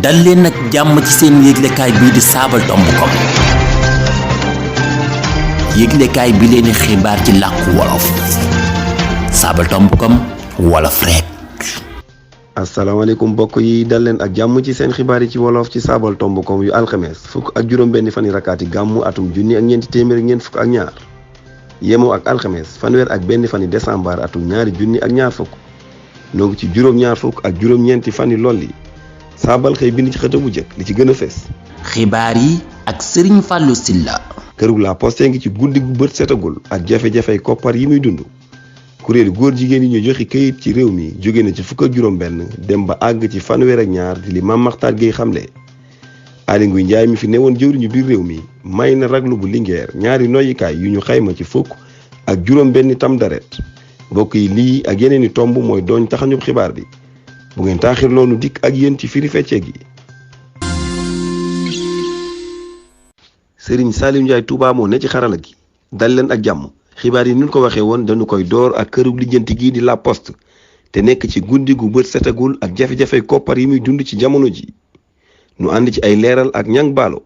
dal leen nag jàmm ci seen yëglekaay bii di saabal.com yëglekaay bi leen xibaar ci làkku wolof saabal.com wolof rek. asalaamaaleykum mbokk yi dal leen ak jàmm ci seen xibaar yi ci wolof ci saabal.com yu alxames fukk ak juróom benn fani rakaati gàmmu atum junni ak ñeenti téeméer ñeent fukk ak ñaar yemoo ak alxames fanweer ak benn fani décembre atum ñaari junni ak ñaar fukk noo ngi ci juróom ñaar fukk ak juróom ñeenti fani lolli saabal xëy bind ci xët bu jëkk li ci gën a fees. xibaar yi ak Serigne Fallou Sylla. kërug La Poste ngi ci guddi gu bët setagul ak jafe-jafey koppar yi muy dund kuréelu góor jigéen yi ñu joxe këyit ci réew mi jóge na ci fukk ak juróom benn dem ba àgg ci fanweer ak ñaar di li Mame Makhtar Gueye xamle. Aly Ngouille Ndiaye mi fi newoon jëwriñu biir réew mi may na raglu bu Linguère ñaari noyyikaay yu ñu xayma ci fukk ak juróom benn tam daret mbokk yi lii ak yeneen i tomb mooy doon taxañub xibaar bi bu ngeen taaxir loonu dikk ak yéen ci firi fecce gi. Serigne Saliou Ndiaye Touba moo ne ci xarala gi dal leen ak jàmm xibaar yi ni ñu ko waxee woon dañu koy door ak kërug lijjanti gii di La Poste te nekk ci guddi gu bët setagul ak jafe-jafe koppar yi muy dund ci jamono ji nu ànd ci ay leeral ak ñang baalo.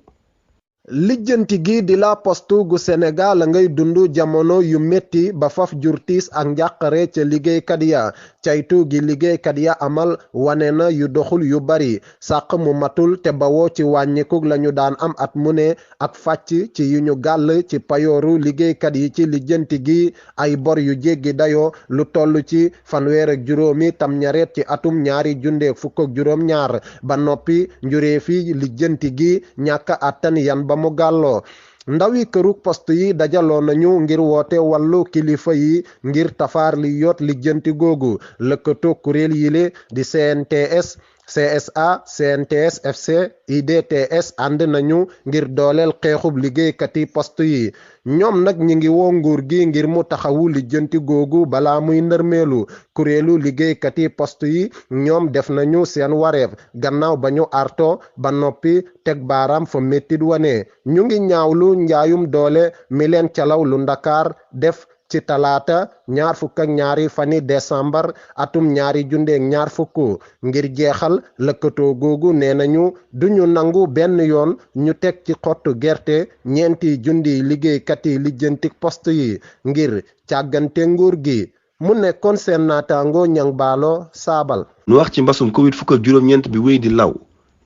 lijjanti gi di La Poste gu Sénégal ngay dund jamono yu metti ba faf jur tiis ak njàqare ca liggéeykat ya caytu gi liggéeykat ya amal wane na yu doxul yu bari sàq mu matul te bawoo ci wàññikug lañu daan am at mu ne ak fàcc ci yu ñu gàll ci payooru liggéeykat yi ci lijjanti gi ay bor yu jéggi dayoo lu toll ci fanweer ak juróomi tam ñareet ci atum ñaari jundeek fukk ak juróom ñaar ba noppi njuree fi lijjanti gi ñàkk àttan yan ba mu gàlloo ndawi kërug poste yi dajaloo nañu ngir woote wàllu kilifa yi ngir tafaar li yoot lijjanti googu lëkkatoo kuréel yile di CNTS CSA CNTS FC IDTS ànd nañu ngir dooleel xeexub liggéeykati poste yi ñoom nag ñi ngi woo nguur gi ngir mu taxawu lijjanti googu balaa muy ndërmeelu kuréelu liggéeykati poste yi ñoom def nañu seen wareef gannaaw ba ñu arto ba noppi teg baaraam fa mettit wane ñu ngi ñaawlu njaayum doole mi leen calaw lu Ndakaar def ci talaata ñaar fukk ak ñaari fani décembre atum ñaari jundeek ñaar fukk ngir jeexal lëkkatoo googu nee nañu duñu nangu benn yoon ñu teg ci xottu gerte ñeenti jundiy liggéeykat yi lijjantik poste yi ngir càggante nguur gi mu nekkoon seen naataango ñang baalo saabal. nu wax ci mbasum covid fukk ak juróom-ñeent bi wéy di law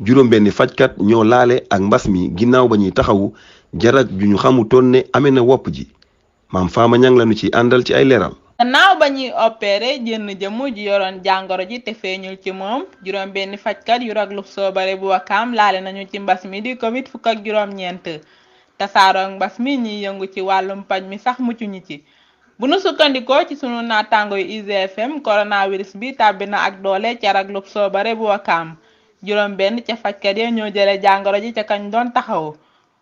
juróom benn fajkat ñoo laale ak mbas mi ginnaaw ba ñuy taxawu jarak ju ñu xamutoon ne amee na wopp ji maam Faama Ñang lañu ci àndal ci ay leeral. gannaaw ba ñuy opéré jënn jëmu ji yoroon jàngoro ji te feeñul ci moom juróom benn fajkat yu raglu soobare bu Wakaam laale nañu ci mbas mi di covid fukk ak juróom-ñeent tasaaroog mbas mi ñiy yëngu ci wàllum paj mi sax muccuñu ci bu nu sukkandikoo ci sunu naataango yu IGFM coronavirus bi tàbbi na ak doole ca raglu soobare bu Wakaam juróom benn ca fajkat ya ñoo jële jàngoro ji ca kañ doon taxaw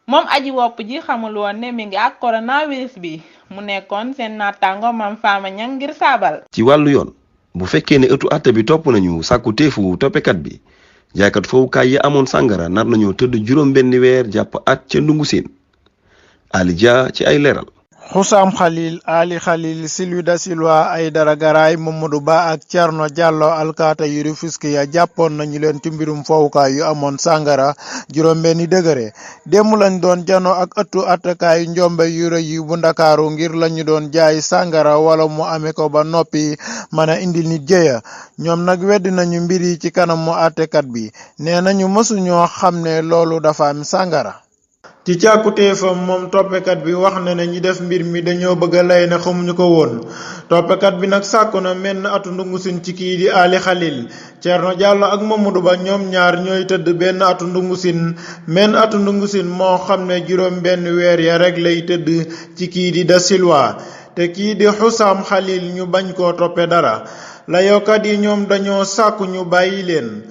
moom aji wopp ji xamul woon ne mi ngi ak coronavirus bi mu nekkoon seen naataango Mame Fama Niang ngir saabal. ci wàllu yoon bu fekkee ne ëttu àtte bi topp nañu sàkku teefu toppekat bi jaaykat fowukaay yi amoon sàngara nar nañoo tëdd juróom benn weer jàpp at ca ndungu seen Ali Dia ci ay leeral. Houssam Khalil Ali Khalil Sylvie da Silva Aïdara Garay Mamadou Ba ak Thierno Diallo alkaata yu Rufisque ya jàppoon nañu leen ci mbirum fowukaay yu amoon sàngara juróom benni dëgëre démb lañ doon jano ak ëttu attakaayu njombe yu rëy yi bu Ndakaaru ngir lañu doon jaay sàngara wala mu amee ko ba noppi mën a indil nit jëya ñoom nag weddi nañu mbir yi ci kanam mu attekat bi nee nañu mësuñoo xam ne loolu dafa am sàngara ci càkkutéefam moom toppekat bi wax na ne ñi def mbir mi dañoo bëgg a lay ne xamuñu ko woon toppekat bi nag sàkku na menn atu ndungusin ci kii di Ali Khalil Thierno Diallo ak Mamadou Ba ñoom ñaar ñooy tëdd benn atu ndungusin menn atu ndungusin moo xam ne juróom benn weer ya rek lay tëdd ci kii di Da Silva te kii di Houssam Khalil ñu bañ koo toppe dara layokat yi ñoom dañoo sàkku ñu bàyyi leen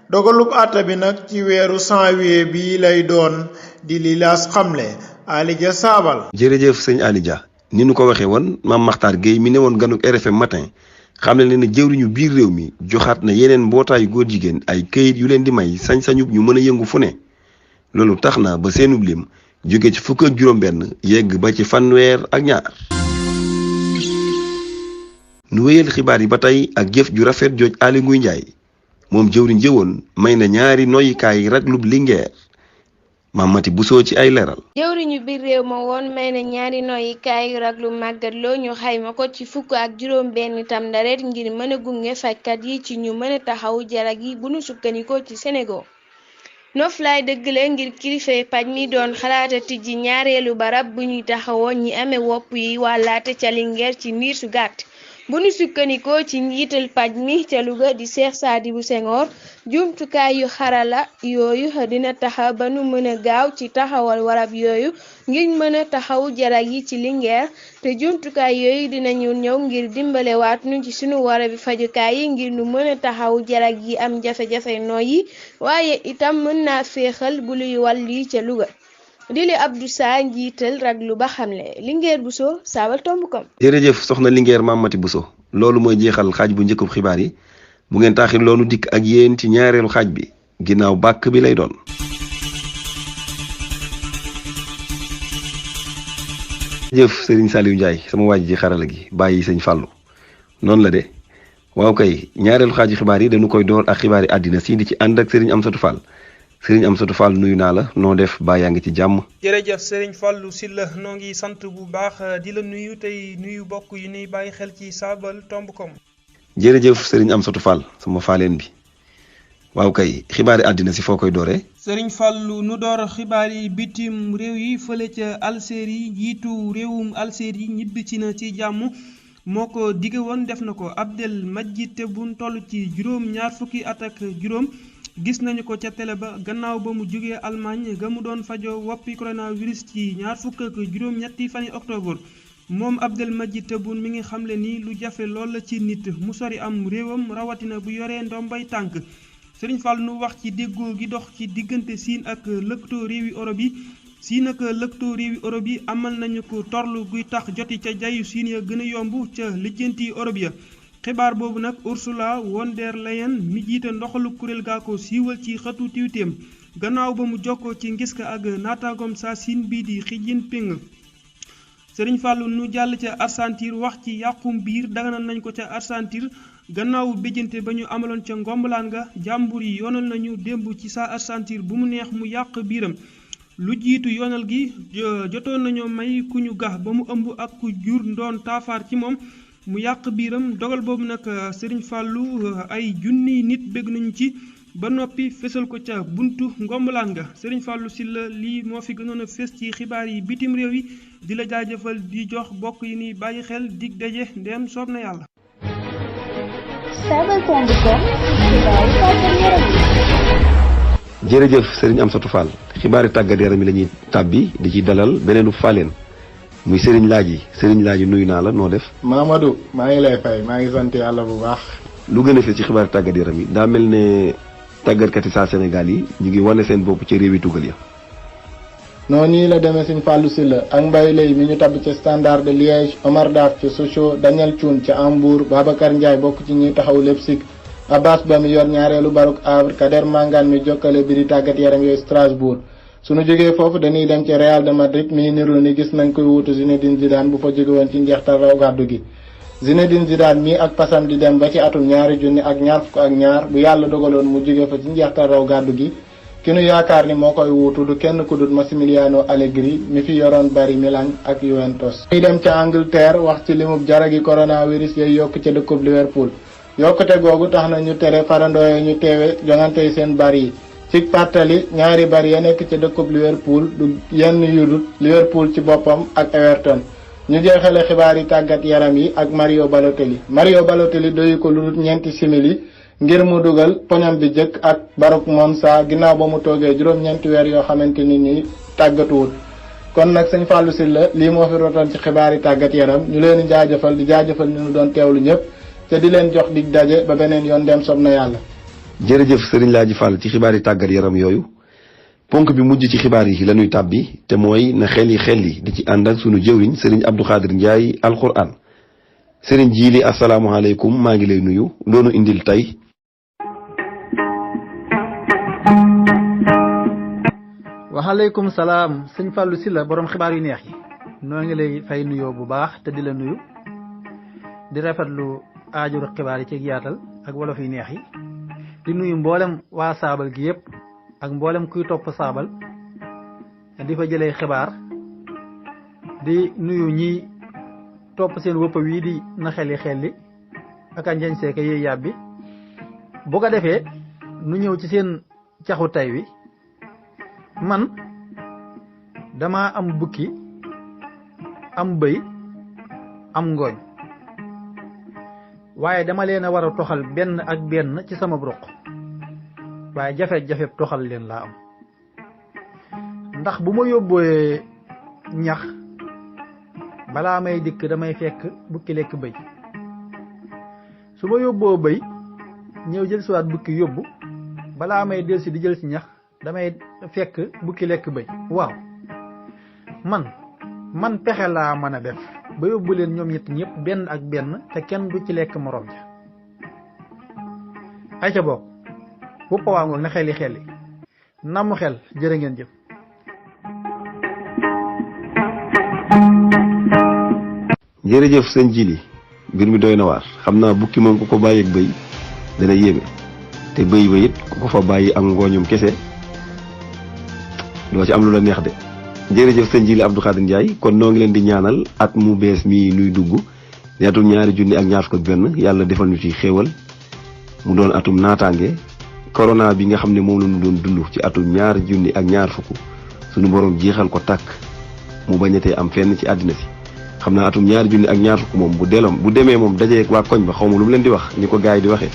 dogalub àtte bi nag ci weeru janvier bii lay doon di li laas xamle Ali Dia saabal. jërëjëf sëñ Ali Dia ni nu ko waxee woon Mame Makhtar Gueye mi ne woon ganuk RFM matin xam ne ne jëwriñu biir réew mi joxaat na yeneen mbootaayu góor jigéen ay këyit yu leen di may sañ-sañub ñu mën a yëngu fu ne loolu tax na ba seenub lim jóge ci fukk ak juróom benn yegg ba ci fanweer ak ñaar. nu wéyal xibaar yi ba tey ak jëf ju rafet jooj Aly Ngouille Ndiaye moom jëwriñ jëwoon may na ñaari noyikaay raglub Linguère Mamati Bousso ci ay leeral. jëwriñu biir réew ma woon may na ñaari noyyikaay yu raglu màggat loo ñu xayma ko ci fukk ak juróom benn tamxarit ngir mën a gunge fajkat yi ci ñu mën a taxawu jarag yi bu nu sukkandikoo ci Sénégal. noflaay dëgg la ngir kilifay paj mi doon xalaata tijji ñaareelu barab bu ñuy taxawoo ñi amee wopp yi wàllaate ca Linguère ci ndiir su gàtt. bu nu sukkandikoo ci njiital paj mi ca Louga di Cheikh Sadibou Senghor jumtukaay yu xarala yooyu dina taxa ba nu mën a gaaw ci taxawal warab yooyu ngir mën a taxaw jarag yi ci Linguère te jumtukaay yooyu dinañu ñëw ngir dimbalewaat nu ci sunu warabi fajukaay yi ngir nu mën a taxaw jarag yi am jafe-jafe nooyi waaye itam mën naa féexal bu luy wàll yi ca Louga. Dili Abdou Sa njiital raglu ba xamle Linguère Bousso saabal tomb kom. jërëjëf soxna Linguère Mamati Bousso loolu mooy jeexal xaaj bu njëkkub xibaar yi bu ngeen taaxir loonu dikk ak yéen ci ñaareelu xaaj bi ginnaaw bàkk bi lay doon. jëf Serigne Saliou Ndiaye sama waaj ji xarala gi bàyyi sëñ Fallou noonu la de waaw kay ñaareelu xaaju xibaar yi dañu koy door ak xibaar yi àddina si di ci ànd ak Serigne Amsatou Fall. Serigne Amsatou Fall nuyu naa la noo def baa yaa ngi ci jàmm. jërëjëf Serigne Fallou Sylla noo ngi sant bu baax di la nuyu tey nuyu bokk yu nuy bàyyi xel ci saabal tomb kom. jërëjëf Serigne Amsatou Fall sama faaleen bi waaw kay xibaari àddina si foo koy dooree. Serigne Fallou nu door xibaar yi bitim réew yi fële ca Algérie jiitu réewum Algérie ñibbisi na ci jàmm moo ko dige woon def na ko Abdel Madjid Tebboune toll ci ñaar fukki at ak juróom. gis nañu ko ca télé ba gannaaw ba mu jógee Allemagne ga mu doon fajoo woppi coronavirus ci ñaar fukk ak juróom-ñetti fani octobre moom Abdel Madjid Tebboune mi ngi xamle ni lu jafe lool la ci nit mu sori am réewam rawatina bu yoree ndombay tànk Serigne Fall nu wax ci déggoo gi dox ci diggante Siin ak lëkkatoo réewi Europe yi Siin ak lëkkatoo réewi Europe yi amal nañu ko torlu guy tax joti ca jayu Siin ya gën a yomb ca lijjanti Europe ya xibaar boobu nag Ursula von der Leyen mi jiite ndoxalu kuréel gaa ko siiwal ci xëtu tiwteem gannaaw ba mu jokkoo ci ngiska ak naataangoom saa Siin bii di Xi Jinping Serigne Fallou nu jàll ca Argentine wax ci yàqum biir daganal nañ ko ca Argentine gannaaw béjjante ba ñu amaloon ca ngombalaan ga jàmbur yi yoonal nañu démb ci saa Argentine bu mu neex mu yàq biiram lu jiitu yoonal gi jotoon nañoo may ku ñu gax ba mu ëmb ak ku jur ndoon taafaar ci moom mu yàq biiram dogal boobu nag Serigne Fallou ay junniy nit bég nañu ci ba noppi fésal ko ca buntu ngombalaan nga Serigne Fallou Sylla lii moo fi gënoon a fés ci xibaar yi bitim réew yi di la jaajëfal di jox bokk yi ni bàyyi xel dig daje ndeem soob na yàlla. jërëjëf Serigne Amsatou Fall xibaari tàggat yaram yi la ñuy tàbbi di ci dalal beneenu faaleen muy Serigne Laaji nuyu naa la noo def. Mamadou maa ngi lay fay maa ngi sant yàlla bu baax. lu gën a fës ci xibaari tàggat yaram yi daa mel ne tàggatkati saa Sénégal yi ñu ngi wane seen bopp ci réewi tugal ya. noonu nii la demee Serigne Fallou Sylla ak Mbaye Lay mi ñu tabb ca Standard de Liège Omar Daf ca Sochaux Daniel Thioune ca Hambourg Babacar Ndiaye bokk ci ñuy taxaw Leipzig Abbas Ba mi yor ñaareelu baruk Havre Kader Mangane mi jokkale bi di tàggat yaram yooyu Strasbourg. suñu jógee foofu dañuy dem ci Real de Madrid mi niru ni gis nañ koy wuutu Zinedine Zidane bu fa jóge woon ci njeextal raw gàddu gi Zinedine Zidane mii ak pasam di dem ba ci atum 2022 bu yàlla dogaloon mu jóge fa ci njeextal raw gàddu gi ki nu yaakaar ni moo koy wuutu du kenn ku dul Massimiliano Allegri mi fi yoroon bari Milan ak Juventus. ñuy dem ca Angleterre wax ci limub jaragi coronavirus yay yokk ca dëkkub Liverpool yokkute googu tax na ñu tere farandooye ñu teewe jongante yi seen bari yi ci pàttali ñaari bari ya nekk ca dëkkub Liverpool du yenn yudut Liverpool ci boppam ak Everton ñu jeexale xibaar yi tàggat yaram yi ak Mario Balotelli doyu ko lu dul ñeenti simili ngir mu dugal poñam bi jëkk ak Barouk Monza ginnaaw ba mu toogee juróom-ñeenti weer yoo xamante ni tàggatuwut kon nag sëñ Fallou Sylla lii moo fi rotoon ci xibaar yi tàggat yaram ñu leen di jaajëfal ñu doon teewlu ñëpp te di leen jox dig daje ba beneen yoon dem sob na yàlla. jërëjëf Serigne Laaji Fall ci xibaar yi tàggat yaram yooyu ponk bi mujj ci xibaar yi la ñuy tàbbi te mooy na xel yi di ci ànd ak sunu jëwriñ Serigne Abdou Khadir Ndiaye alquran Serigne Jili asalaamaaleykum maa ngi lay nuyu loonu indil tey. waaleykum salaam sëñ Fallou Sylla borom xibaar yu neex yi noo ngi lay fay nuyoo bu baax te di la nuyu di rafetlu aajuru xibaar yi ci yaatal ak wolof yu neex yi di nuyu mboolem waa saabal gi yépp ak mboolem kuy topp saabal di fa jëlee xibaar di nuyu ñi topp seen wëppa wii di na xelli ak a njañ seeka yéey yàbbi bu ko defee nu ñëw ci seen caxu tay wi man dama am bukki am bëy am ngooñ waaye dama leen a war a toxal benn ak benn ci sama ruq waaye jafe-jafe toxal leen laa am ndax bu ma yóbbooyee ñax balaa may dikk damay fekk bukki lekk bëy su ma yóbboo bëy ñëw jël siwaat bukki yóbbu balaa may delsi di jël si ñax damay fekk bukki lekk bëy waaw man pexe laa mën a def ba yóbbu leen ñoom ñett ñëpp benn ak benn te kenn du ci lekk morom ja ay ca bokk wuppa waa ngoog na xeli namu xel jërë ngeen jëf jërëjëf sëñ Jili mbir mi doy na waar xam naa bukki moom ku ko bàyyi ak bëy dana yéeme te bëy ba it ku ko fa bàyyi ak ngooñum kese doo ci am lu la neex de jërëjëf sëñ Jili Abdou Khadir Ndiaye kon noo ngi leen di ñaanal at mu bees mi nuy dugg di atum 2021 yàlla defal ñu ci xéewal mu doon atum naataange corona bi nga xam ne moom la ñu doon dund ci atum 2020 suñu borom jeexal ko tàkk mu bañatee am fenn ci àddina si xam naa atum 2020 moom bu demee moom dajee waa koñ ba xaw ma lu mu leen di wax ni ko gaay di waxee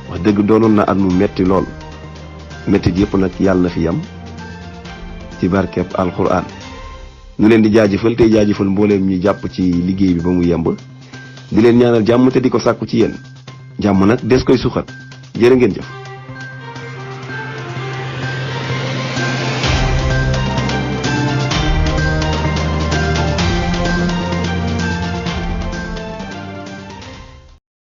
wax dëgg doonoon na at mu metti lool metti yëpp nag yàlla na fi yam ci barkeb alquran ñu leen di jaajëfal tey jaajëfal mbooleem ñi jàpp ci liggéey bi ba mu yemb di leen ñaanal jàmm te di ko sàkku ci yéen jàmm nag des koy suxat jërë ngeen jëf